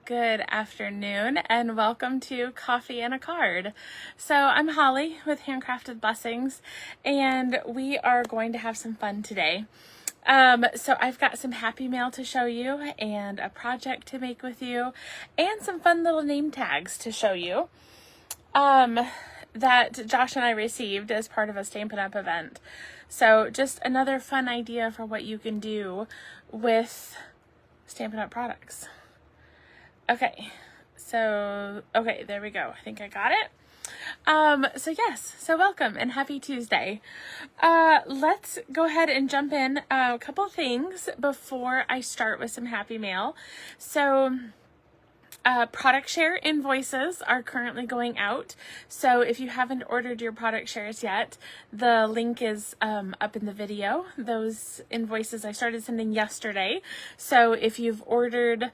Good afternoon and welcome to Coffee and a Card. So I'm Holly with Handcrafted Blessings and we are going to have some fun today. So I've got some happy mail to show you and a project to make with you and some fun little name tags to show you that Josh and I received as part of a Stampin' Up! Event. So just another fun idea for what you can do with Stampin' Up! Products. Okay, there we go. I think I got it. So welcome and happy Tuesday. Let's go ahead and jump in a couple things before I start with some happy mail. So, product share invoices are currently going out. So if you haven't ordered your product shares yet, the link is up in the video. Those invoices I started sending yesterday. So if you've ordered,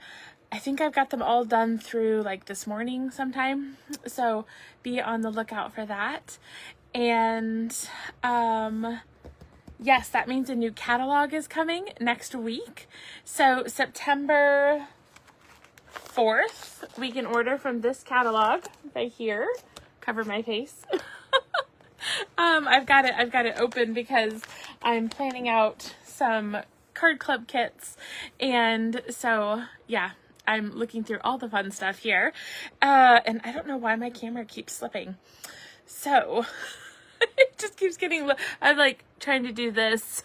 I think I've got them all done through like this morning sometime. So be on the lookout for that. And yes, that means a new catalog is coming next week. So September 4th, we can order from this catalog right here. Cover my face. I've got it open because I'm planning out some card club kits. And so, yeah. I'm looking through all the fun stuff here. And I don't know why my camera keeps slipping. So it just keeps getting, I'm like trying to do this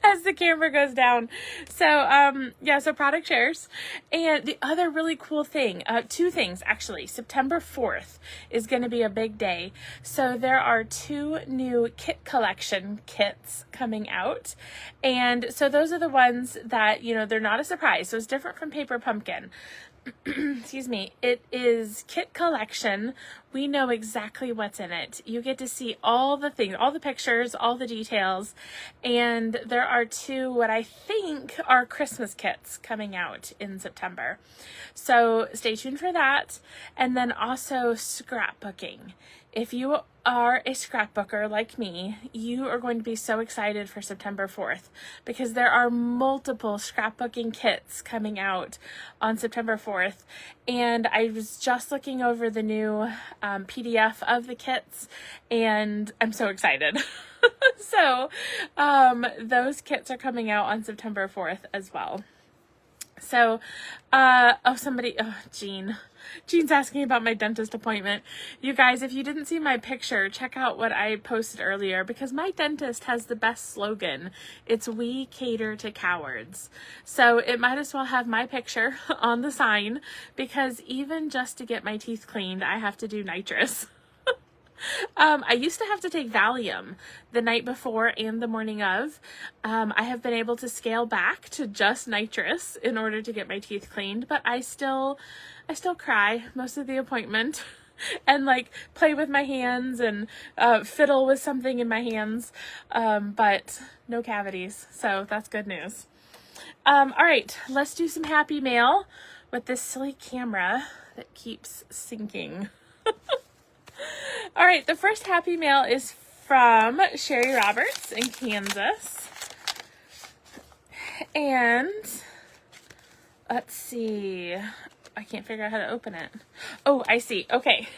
as the camera goes down. So, so product shares. And the other really cool thing, two things actually. September 4th is going to be a big day. So there are 2 new kit collection kits coming out. And so those are the ones that, they're not a surprise. So it's different from Paper Pumpkin. Excuse me. It is kit collection. We know exactly what's in it. You get to see all the things, all the pictures, all the details. And there are 2 what I think are Christmas kits coming out in September. So stay tuned for that. And then also scrapbooking. If you are a scrapbooker like me, you are going to be so excited for September 4th because there are multiple scrapbooking kits coming out on September 4th. And I was just looking over the new PDF of the kits and I'm so excited. So those kits are coming out on September 4th as well. So, Jean's asking about my dentist appointment. You guys, if you didn't see my picture, check out what I posted earlier because my dentist has the best slogan. It's "We cater to cowards." So it might as well have my picture on the sign because even just to get my teeth cleaned, I have to do nitrous. I used to have to take Valium the night before and the morning of. I have been able to scale back to just nitrous in order to get my teeth cleaned, but I still cry most of the appointment and like play with my hands and fiddle with something in my hands, but no cavities, so that's good news. All right, let's do some happy mail with this silly camera that keeps sinking. All right, the first happy mail is from Sherry Roberts in Kansas. And let's see. I can't figure out how to open it. Oh, I see. Okay.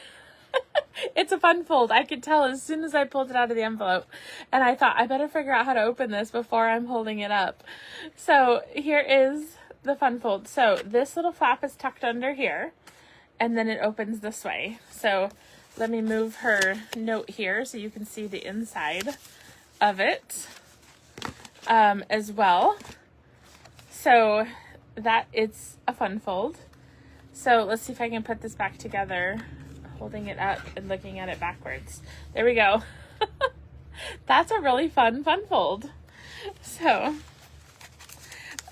It's a fun fold. I could tell as soon as I pulled it out of the envelope. And I thought I better figure out how to open this before I'm holding it up. So here is the fun fold. So this little flap is tucked under here. And then it opens this way. So let me move her note here so you can see the inside of it as well. So that it's a fun fold. So let's see if I can put this back together, holding it up and looking at it backwards. There we go. That's a really fun fold. So,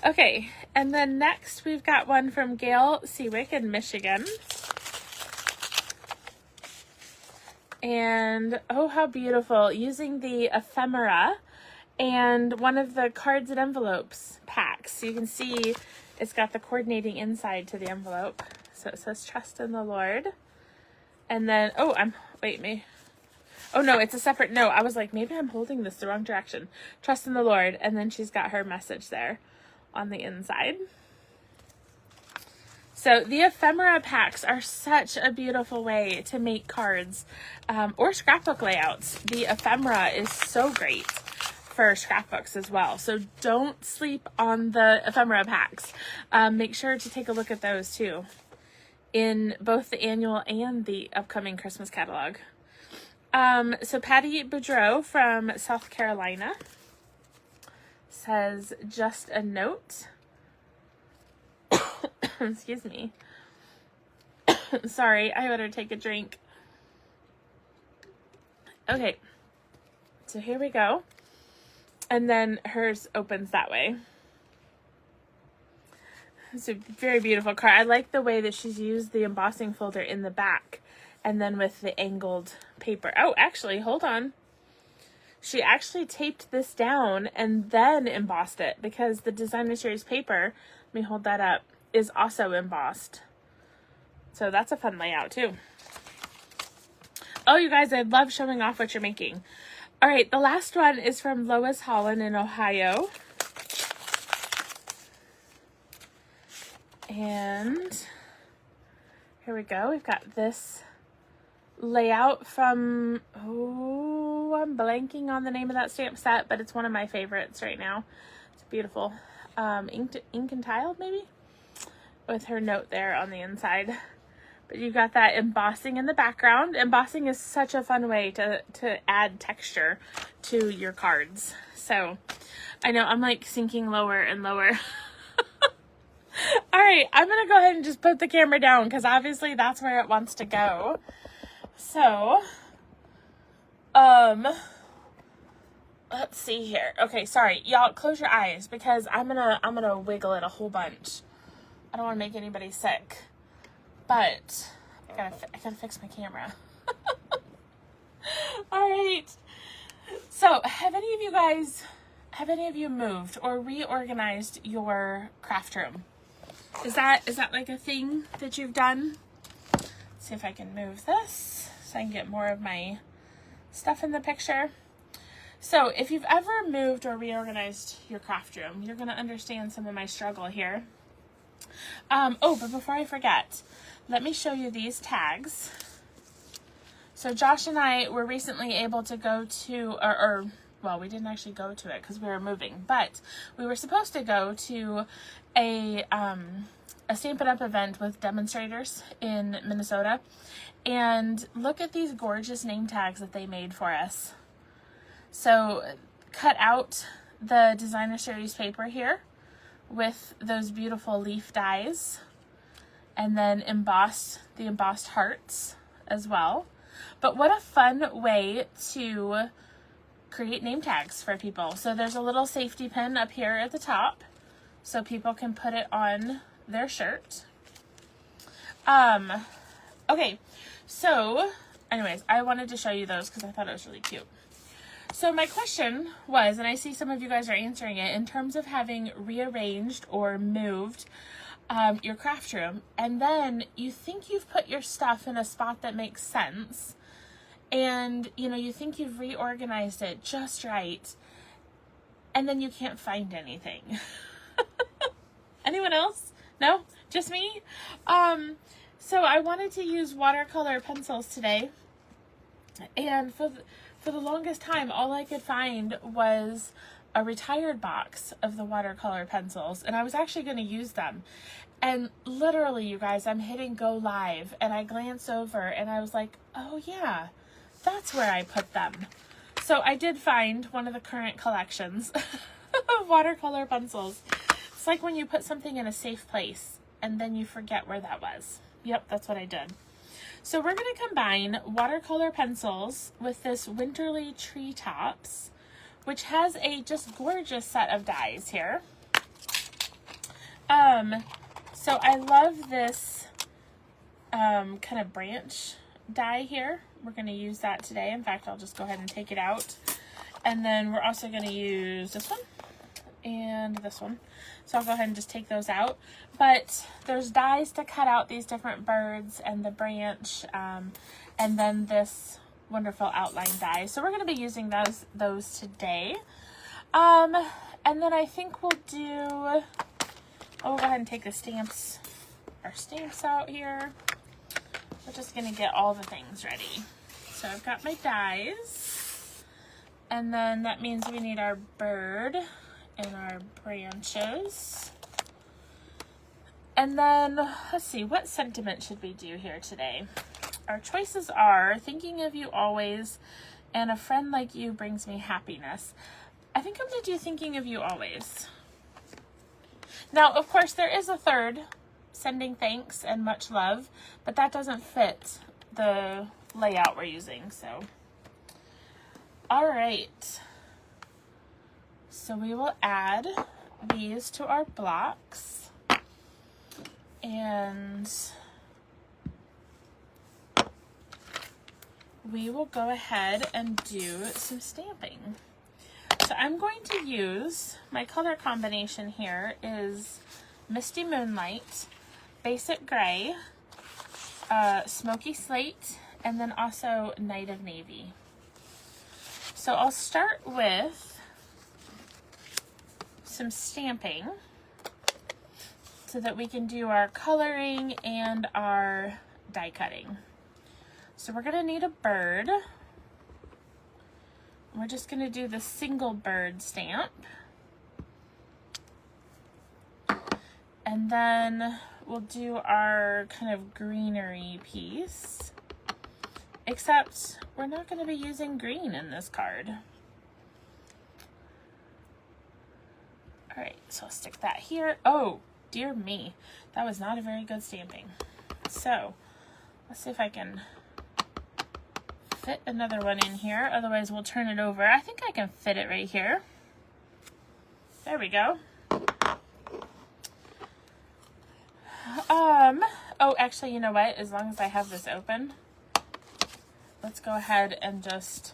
okay. And then next we've got one from Gail Seawick in Michigan. And oh, how beautiful, using the ephemera and one of the cards and envelopes packs. So you can see it's got the coordinating inside to the envelope. So it says trust in the Lord. And then, oh no, it's a separate note. I was like, maybe I'm holding this the wrong direction. Trust in the Lord. And then she's got her message there on the inside. So the ephemera packs are such a beautiful way to make cards or scrapbook layouts. The ephemera is so great for scrapbooks as well. So don't sleep on the ephemera packs. Make sure to take a look at those too in both the annual and the upcoming Christmas catalog. So Patty Boudreau from South Carolina says, just a note. Excuse me. Sorry, I better take a drink. Okay, so here we go. And then hers opens that way. It's a very beautiful card. I like the way that she's used the embossing folder in the back and then with the angled paper. Oh, actually, hold on. She actually taped this down and then embossed it because the Designer Series paper, let me hold that up, is also embossed. So that's a fun layout too. Oh, you guys, I love showing off what you're making. All right, the last one is from Lois Holland in Ohio. And here we go. We've got this layout from, oh, I'm blanking on the name of that stamp set, but it's one of my favorites right now. It's beautiful. Ink and Tile, maybe? With her note there on the inside. But you've got that embossing in the background. Embossing is such a fun way to add texture to your cards. So I know I'm like sinking lower and lower. All right, I'm going to go ahead and just put the camera down because obviously that's where it wants to go. So, let's see here. Okay, sorry. Y'all close your eyes because I'm going to wiggle it a whole bunch. I don't want to make anybody sick. But I gotta fix my camera. All right. So, have any of you moved or reorganized your craft room? Is that like a thing that you've done? Let's see if I can move this so I can get more of my stuff in the picture. So, if you've ever moved or reorganized your craft room, you're gonna understand some of my struggle here. Oh, but before I forget, let me show you these tags. So Josh and I were recently able to go to, well, we didn't actually go to it because we were moving, but we were supposed to go to a Stampin' Up! Event with demonstrators in Minnesota. And look at these gorgeous name tags that they made for us. So cut out the Designer Series paper here with those beautiful leaf dies, and then the embossed hearts as well. But what a fun way to create name tags for people. So there's a little safety pin up here at the top so people can put it on their shirt. Okay, so anyways, I wanted to show you those because I thought it was really cute. So my question was, and I see some of you guys are answering it, in terms of having rearranged or moved your craft room, and then you think you've put your stuff in a spot that makes sense, and you think you've reorganized it just right, and then you can't find anything. Anyone else? No? Just me? So I wanted to use watercolor pencils today, and for the longest time, all I could find was a retired box of the watercolor pencils, and I was actually going to use them. And literally, you guys, I'm hitting go live, and I glance over, and I was like, oh yeah, that's where I put them. So I did find one of the current collections of watercolor pencils. It's like when you put something in a safe place, and then you forget where that was. Yep, that's what I did. So we're going to combine watercolor pencils with this Winterly Treetops, which has a just gorgeous set of dies here. So I love this kind of branch die here. We're going to use that today. In fact, I'll just go ahead and take it out. And then we're also going to use this one and this one. So I'll go ahead and just take those out. But there's dies to cut out these different birds and the branch, and then this wonderful outline die. So we're going to be using those today. And then I think we'll go ahead and take the stamps our stamps out here. We're just gonna get all the things ready. So I've got my dies, and then that means we need our bird and our branches. And then, let's see, what sentiment should we do here today? Our choices are thinking of you always, and a friend like you brings me happiness. I think I'm going to do thinking of you always. Now, of course, there is a third, sending thanks and much love, but that doesn't fit the layout we're using, so. All right. So we will add these to our blocks. And we will go ahead and do some stamping. So I'm going to use, my color combination here is Misty Moonlight, Basic Gray, Smoky Slate, and then also Night of Navy. So I'll start with some stamping so that we can do our coloring and our die cutting. So we're gonna need a bird. We're just gonna do the single bird stamp. And then we'll do our kind of greenery piece, except we're not gonna be using green in this card. All right, so I'll stick that here. Oh, dear me, that was not a very good stamping. So let's see if I can fit another one in here. Otherwise we'll turn it over. I think I can fit it right here. There we go. Oh, actually, you know what? As long as I have this open, let's go ahead and just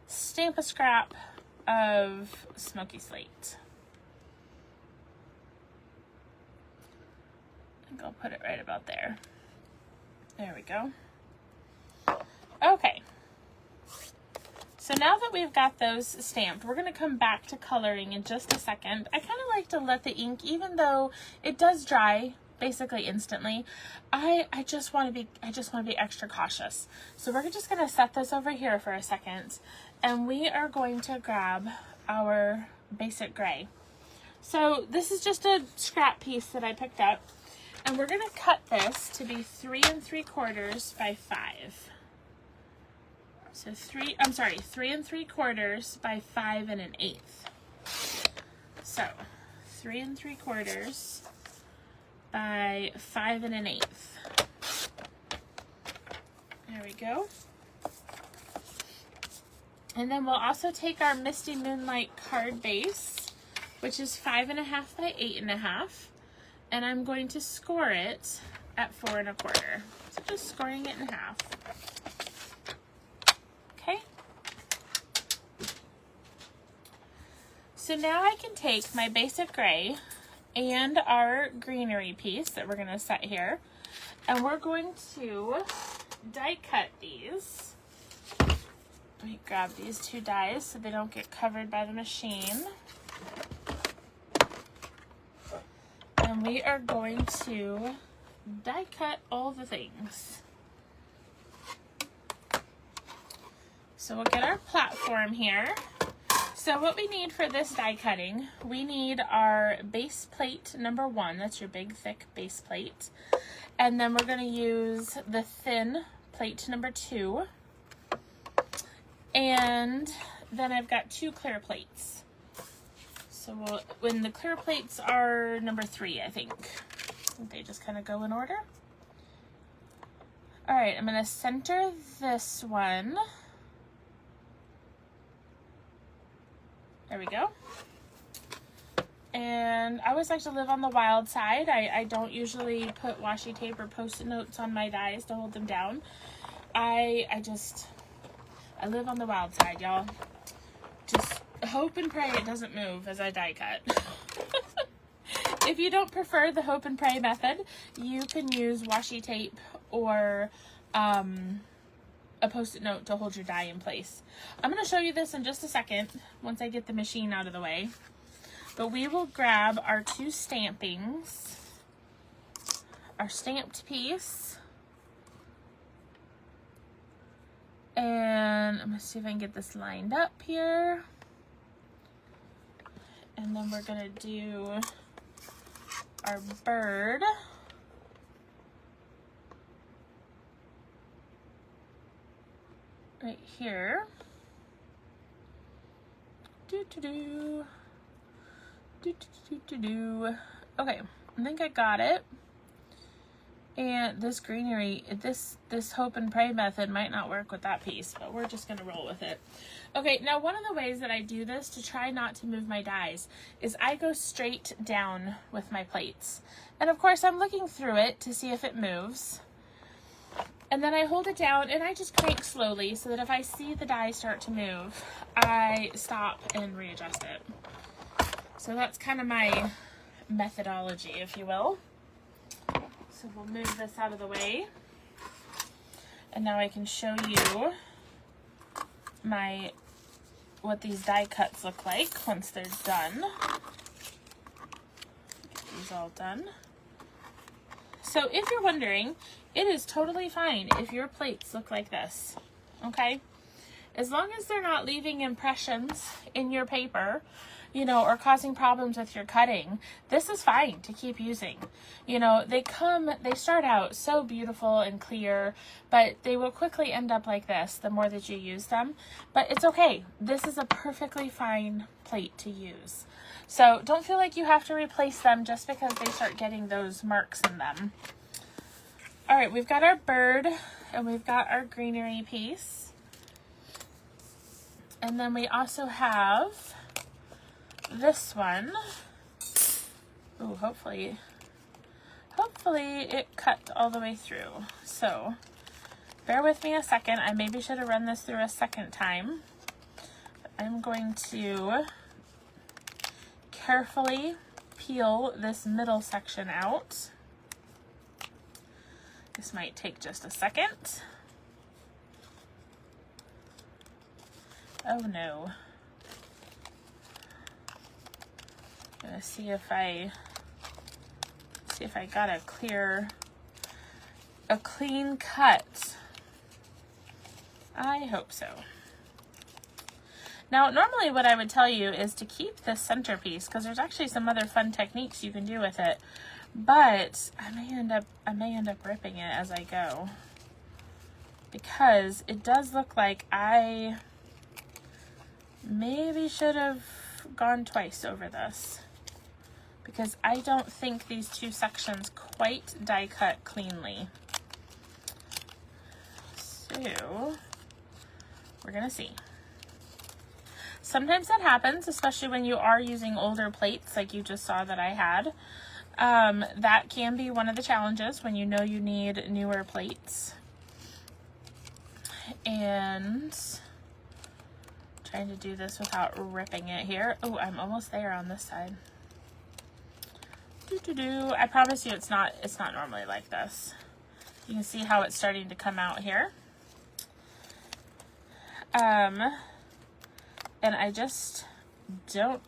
stamp a scrap of Smoky Slate. I think I'll put it right about there. There we go. Okay. So now that we've got those stamped, we're going to come back to coloring in just a second. I kind of like to let the ink, even though it does dry basically instantly, I just want to be extra cautious. So we're just going to set this over here for a second, and we are going to grab our Basic Gray. So this is just a scrap piece that I picked up. And we're going to cut this to be 3 3/4 by 5. So 3 3/4 by 5 1/8. So 3 3/4 by 5 1/8. There we go. And then we'll also take our Misty Moonlight card base, which is 5 1/2 by 8 1/2. And I'm going to score it at 4 1/4. So just scoring it in half. Okay. So now I can take my Basic Gray and our greenery piece that we're going to set here, and we're going to die cut these. Let me grab these two dies so they don't get covered by the machine. And we are going to die cut all the things. So we'll get our platform here. So what we need for this die cutting, we need our base plate number 1. That's your big thick base plate. And then we're going to use the thin plate number 2. And then I've got 2 clear plates. So when the clear plates are number 3, I think. They just kind of go in order. All right, I'm going to center this one. There we go. And I always like to live on the wild side. I don't usually put washi tape or Post-it notes on my dies to hold them down. I live on the wild side, y'all. Just hope and pray it doesn't move as I die cut. If you don't prefer the hope and pray method, you can use washi tape or a Post-it note to hold your die in place. I'm going to show you this in just a second once I get the machine out of the way. But we will grab our 2 stampings our stamped piece. And I'm gonna see if I can get this lined up here. And then we're gonna do our bird. Right here. Do. Okay, I think I got it. And this greenery, this hope and pray method might not work with that piece, but we're just gonna roll with it. Okay, now one of the ways that I do this to try not to move my dies is I go straight down with my plates. And of course I'm looking through it to see if it moves. And then I hold it down and I just crank slowly so that if I see the die start to move, I stop and readjust it. So that's kind of my methodology, if you will. So we'll move this out of the way. And now I can show you what these die cuts look like once they're done. Get these all done. So if you're wondering, it is totally fine if your plates look like this, okay? As long as they're not leaving impressions in your paper, you know, or causing problems with your cutting, this is fine to keep using. You know, they start out so beautiful and clear, but they will quickly end up like this the more that you use them. But it's okay. This is a perfectly fine plate to use. So don't feel like you have to replace them just because they start getting those marks in them. All right, we've got our bird and we've got our greenery piece. And then we also have this one. Ooh, hopefully it cut all the way through. So bear with me a second. I maybe should have run this through a second time. I'm going to carefully peel this middle section out. This might take just a second. Oh no. I'm gonna see if I got a clean cut. I hope so. Now, normally what I would tell you is to keep this centerpiece because there's actually some other fun techniques you can do with it. But I may end up ripping it as I go because it does look like I maybe should have gone twice over this because I don't think these two sections quite die cut cleanly. So we're gonna see. Sometimes that happens, especially when you are using older plates like you just saw that I had. That can be one of the challenges when you know you need newer plates. And trying to do this without ripping it here. Oh, I'm almost there on this side. I promise you it's not normally like this. You can see how it's starting to come out here. And I just don't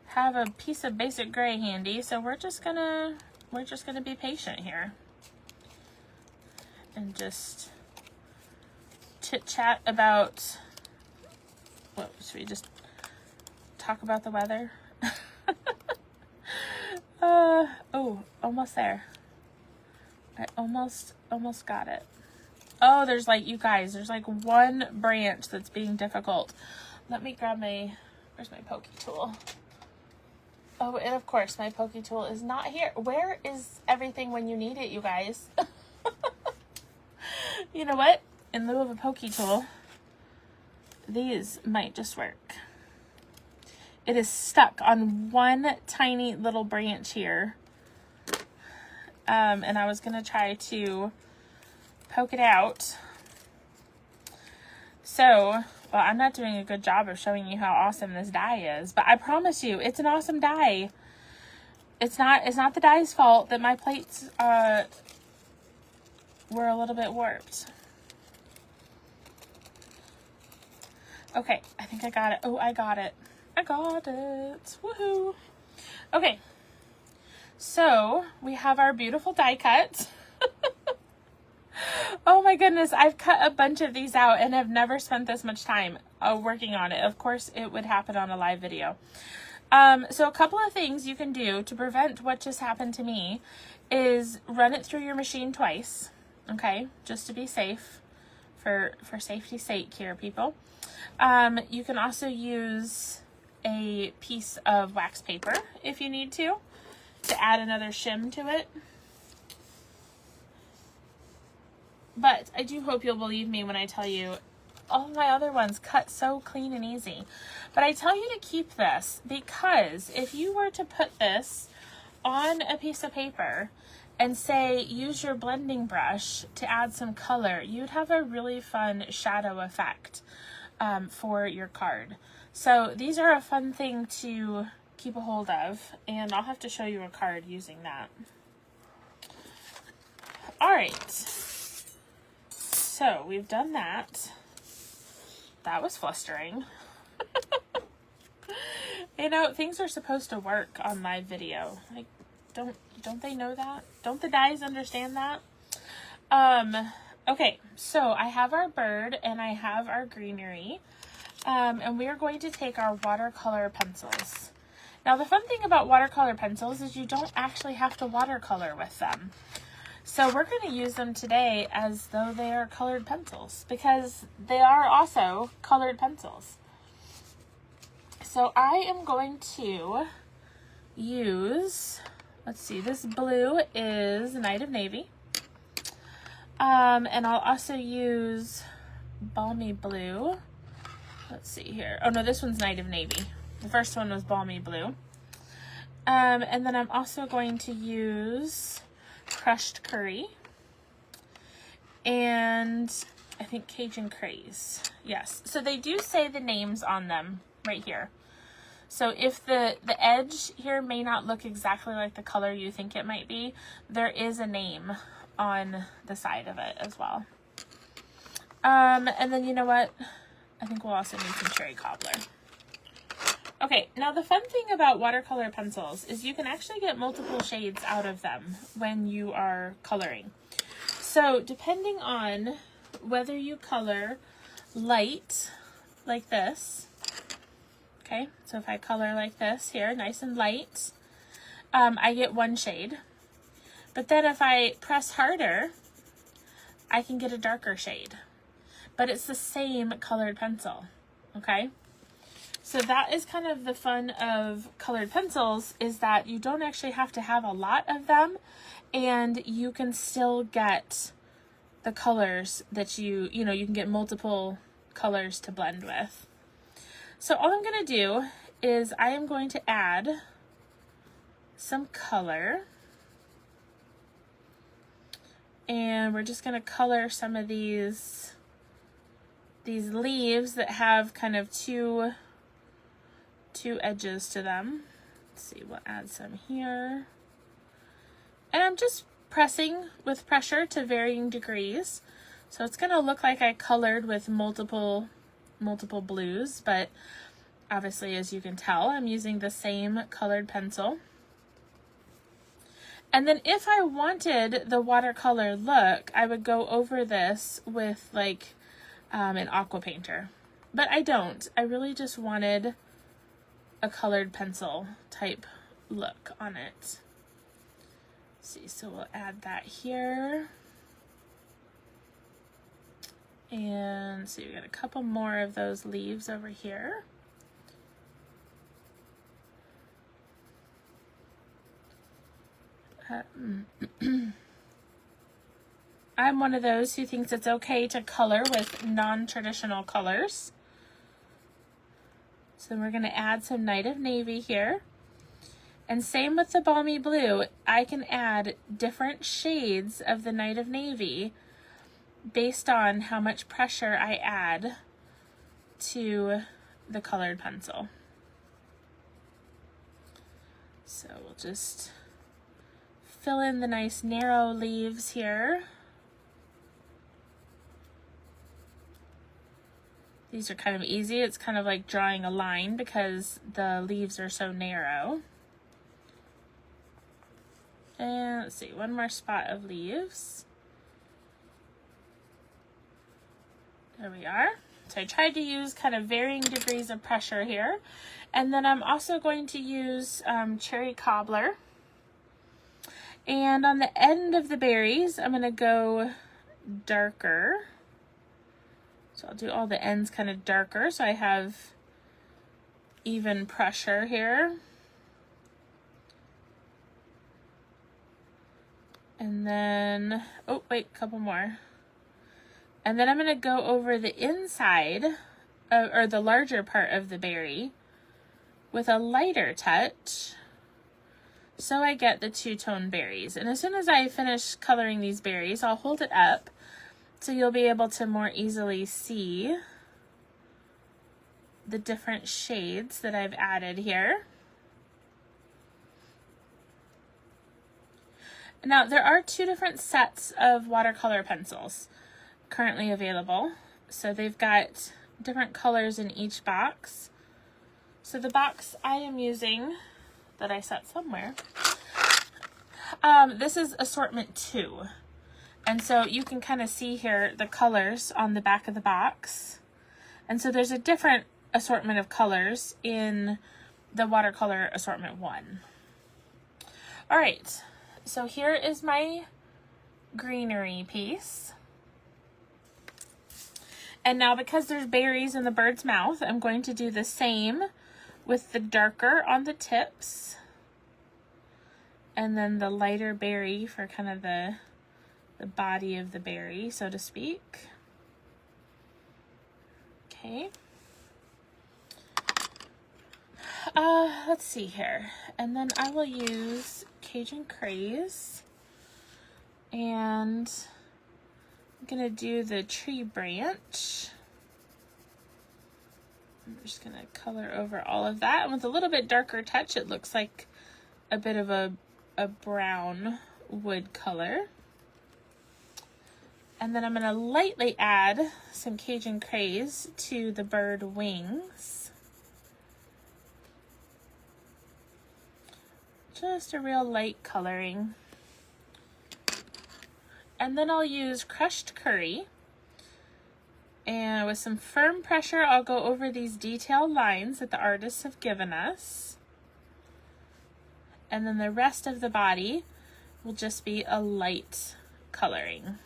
have a piece of basic gray handy, so we're just gonna be patient here and just chit chat about what should we just talk about the weather? Oh, almost there. I almost got it. Oh, there's like, you guys, there's like one branch that's being difficult. Let me grab where's my pokey tool? Oh, and of course my pokey tool is not here. Where is everything when you need it, you guys? You know what? In lieu of a pokey tool, these might just work. It is stuck on one tiny little branch here. And I was gonna try to poke it out. So, well, I'm not doing a good job of showing you how awesome this die is, but I promise you, it's an awesome die. It's not the die's fault that my plates were a little bit warped. Okay, I think I got it. Oh, I got it. I got it. Woohoo. Okay. So we have our beautiful die cut. Oh my goodness, I've cut a bunch of these out and have never spent this much time working on it. Of course, it would happen on a live video. So a couple of things you can do to prevent what just happened to me is run it through your machine twice, okay, just to be safe, for safety's sake here, people. You can also use a piece of wax paper if you need to add another shim to it. But I do hope you'll believe me when I tell you all my other ones cut so clean and easy. But I tell you to keep this because if you were to put this on a piece of paper and say use your blending brush to add some color, you'd have a really fun shadow effect for your card. So these are a fun thing to keep a hold of, and I'll have to show you a card using that. All right. So we've done that. That was flustering. You know, things are supposed to work on live video. Like, don't they know that? Don't the dies understand that? Okay, so I have our bird and I have our greenery. And we are going to take our watercolor pencils. Now, the fun thing about watercolor pencils is you don't actually have to watercolor with them. So we're going to use them today as though they are colored pencils because they are also colored pencils. So I am going to use, let's see, this blue is Night of Navy. And I'll also use Balmy Blue. Let's see here. Oh no, this one's Night of Navy. The first one was Balmy Blue. And then I'm also going to use Crushed Curry and I think Cajun Craze. Yes, so they do say the names on them right here. So if the edge here may not look exactly like the color you think it might be, there is a name on the side of it as well. And then you know what? I think we'll also need some cherry cobbler. Okay, now the fun thing about watercolor pencils is you can actually get multiple shades out of them when you are coloring. So depending on whether you color light like this, okay, so if I color like this here, nice and light, I get one shade. But then if I press harder, I can get a darker shade. But it's the same colored pencil, okay? So that is kind of the fun of colored pencils, is that you don't actually have to have a lot of them and you can still get the colors that you can get multiple colors to blend with. So all I'm going to do is I am going to add some color and we're just going to color some of these leaves that have kind of two edges to them. Let's see, we'll add some here. And I'm just pressing with pressure to varying degrees. So it's going to look like I colored with multiple blues, but obviously, as you can tell, I'm using the same colored pencil. And then if I wanted the watercolor look, I would go over this with like an aqua painter. But I don't. I really just wanted a colored pencil type look on it. Let's see, so we'll add that here. And so we got a couple more of those leaves over here. I'm one of those who thinks it's okay to color with non-traditional colors. So we're going to add some Night of Navy here. And same with the Balmy Blue. I can add different shades of the Night of Navy based on how much pressure I add to the colored pencil. So we'll just fill in the nice narrow leaves here. These are kind of easy. It's kind of like drawing a line because the leaves are so narrow. And let's see, one more spot of leaves. There we are. So I tried to use kind of varying degrees of pressure here. And then I'm also going to use cherry cobbler. And on the end of the berries, I'm going to go darker. So I'll do all the ends kind of darker so I have even pressure here. And then, oh wait, a couple more. And then I'm going to go over the inside, or the larger part of the berry, with a lighter touch, so I get the two-tone berries. And as soon as I finish coloring these berries, I'll hold it up, so you'll be able to more easily see the different shades that I've added here. Now, there are two different sets of watercolor pencils currently available. So they've got different colors in each box. So the box I am using, that I set somewhere, this is assortment 2. And so you can kind of see here the colors on the back of the box. And so there's a different assortment of colors in the watercolor assortment 1. All right, so here is my greenery piece. And now, because there's berries in the bird's mouth, I'm going to do the same with the darker on the tips. And then the lighter berry for kind of the body of the berry, so to speak. Okay. Let's see here. And then I will use Cajun Craze. And I'm going to do the tree branch. I'm just going to color over all of that. And with a little bit darker touch, it looks like a bit of a brown wood color. And then I'm going to lightly add some Cajun Craze to the bird wings. Just a real light coloring. And then I'll use crushed curry. And with some firm pressure, I'll go over these detailed lines that the artists have given us. And then the rest of the body will just be a light coloring.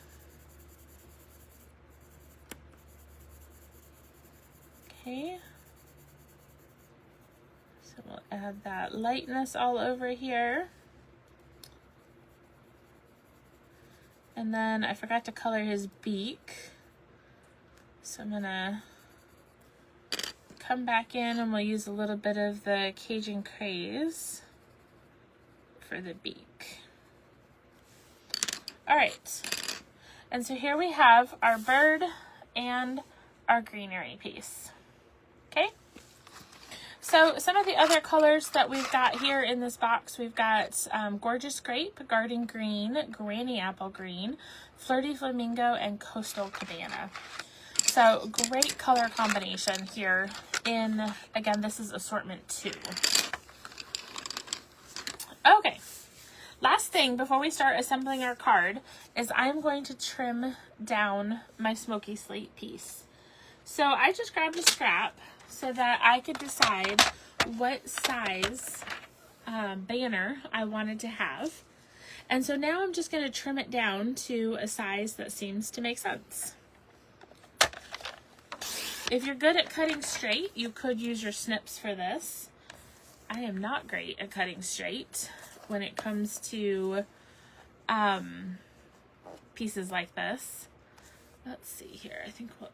Okay. So we'll add that lightness all over here. And then I forgot to color his beak. So I'm gonna come back in and we'll use a little bit of the Cajun Craze for the beak. All right. And so here we have our bird and our greenery piece. Okay. So some of the other colors that we've got here in this box, we've got Gorgeous Grape, Garden Green, Granny Apple Green, Flirty Flamingo, and Coastal Cabana. So great color combination here in, again, this is assortment 2. Okay, last thing before we start assembling our card is I'm going to trim down my smoky slate piece. So I just grabbed a scrap so that I could decide what size banner I wanted to have. And so now I'm just going to trim it down to a size that seems to make sense. If you're good at cutting straight, you could use your snips for this. I am not great at cutting straight when it comes to pieces like this. Let's see here. I think we'll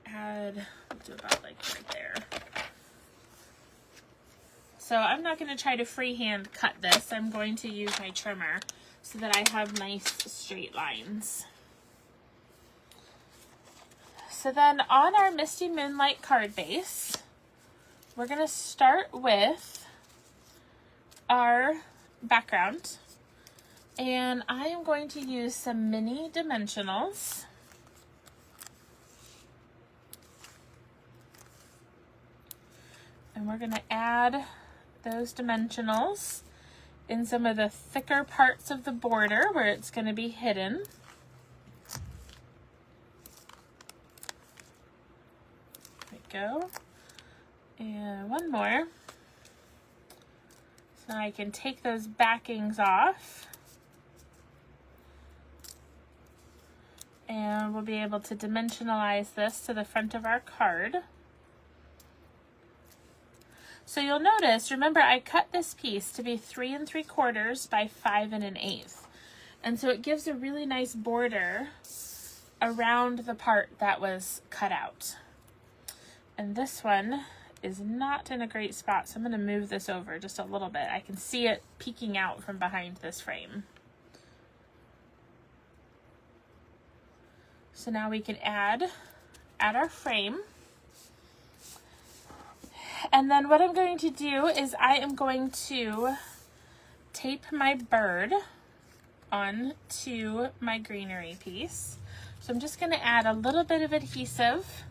do about like right there. So I'm not going to try to freehand cut this. I'm going to use my trimmer so that I have nice straight lines. So then on our Misty Moonlight card base, we're going to start with our background. And I am going to use some mini dimensionals. And we're going to add those dimensionals in some of the thicker parts of the border where it's going to be hidden. There we go. And one more. So now I can take those backings off. And we'll be able to dimensionalize this to the front of our card. So you'll notice, remember I cut this piece to be 3 3/4 by 5 1/8. And so it gives a really nice border around the part that was cut out. And this one is not in a great spot, so I'm going to move this over just a little bit. I can see it peeking out from behind this frame. So now we can add our frame. And then what I'm going to do is I am going to tape my bird onto my greenery piece. So I'm just going to add a little bit of adhesive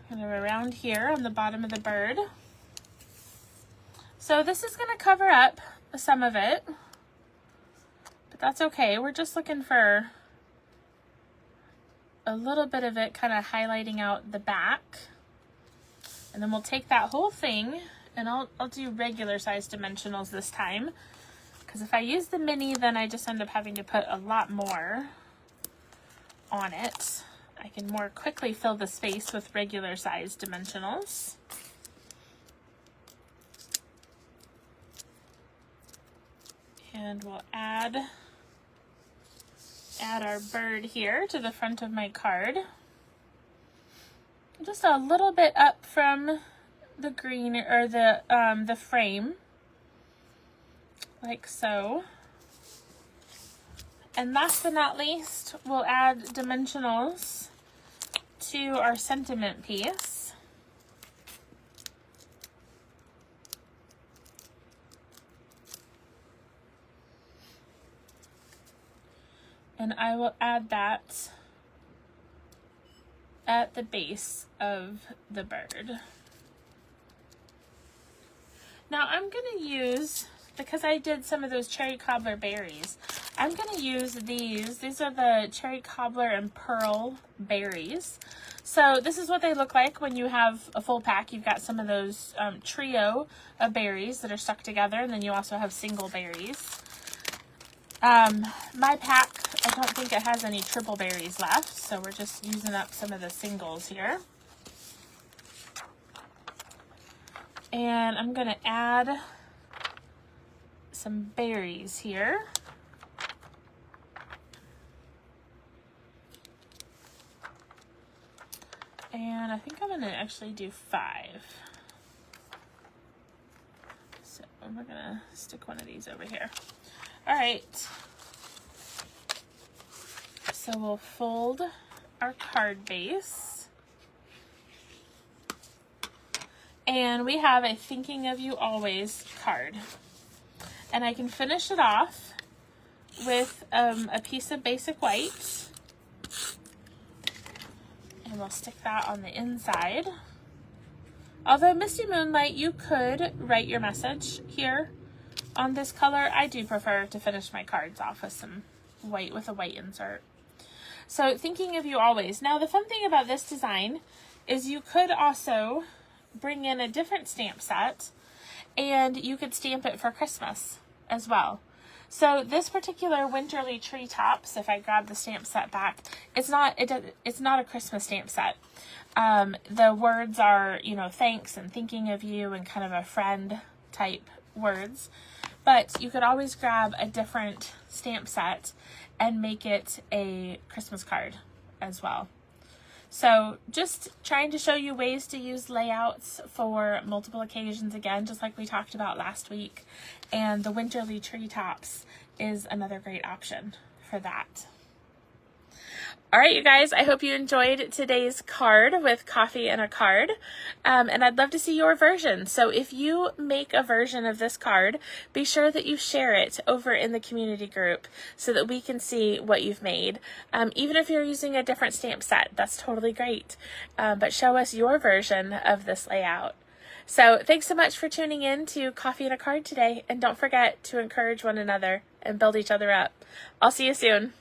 kind of around here on the bottom of the bird. So this is going to cover up some of it, but that's okay. We're just looking for a little bit of it kind of highlighting out the back. And then we'll take that whole thing, and I'll do regular size dimensionals this time, because if I use the mini, then I just end up having to put a lot more on it. I can more quickly fill the space with regular size dimensionals. And we'll add our bird here to the front of my card. Just a little bit up from the green or the frame, like so. And last but not least, we'll add dimensionals to our sentiment piece. And I will add that at the base of the bird. Now I'm going to use, because I did some of those cherry cobbler berries, I'm going to use these. These are the cherry cobbler and pearl berries. So this is what they look like when you have a full pack. You've got some of those trio of berries that are stuck together, and then you also have single berries. My pack, I don't think it has any triple berries left, so we're just using up some of the singles here. And I'm going to add some berries here. And I think I'm going to actually do 5. So we're going to stick one of these over here. All right. So we'll fold our card base. And we have a Thinking of You Always card. And I can finish it off with a piece of basic white. And we'll stick that on the inside. Although Misty Moonlight, you could write your message here on this color. I do prefer to finish my cards off with some white, with a white insert. So Thinking of You Always. Now the fun thing about this design is you could also bring in a different stamp set and you could stamp it for Christmas as well. So this particular Winterly Treetops, if I grab the stamp set back, it's not a Christmas stamp set. The words are, you know, thanks and thinking of you and kind of a friend type words. But you could always grab a different stamp set and make it a Christmas card as well. So just trying to show you ways to use layouts for multiple occasions again, just like we talked about last week. And the Winterly Treetops is another great option for that. All right, you guys, I hope you enjoyed today's card with coffee and a card. And I'd love to see your version. So if you make a version of this card, be sure that you share it over in the community group so that we can see what you've made. Even if you're using a different stamp set, that's totally great. But show us your version of this layout. So thanks so much for tuning in to Coffee and a Card today. And don't forget to encourage one another and build each other up. I'll see you soon.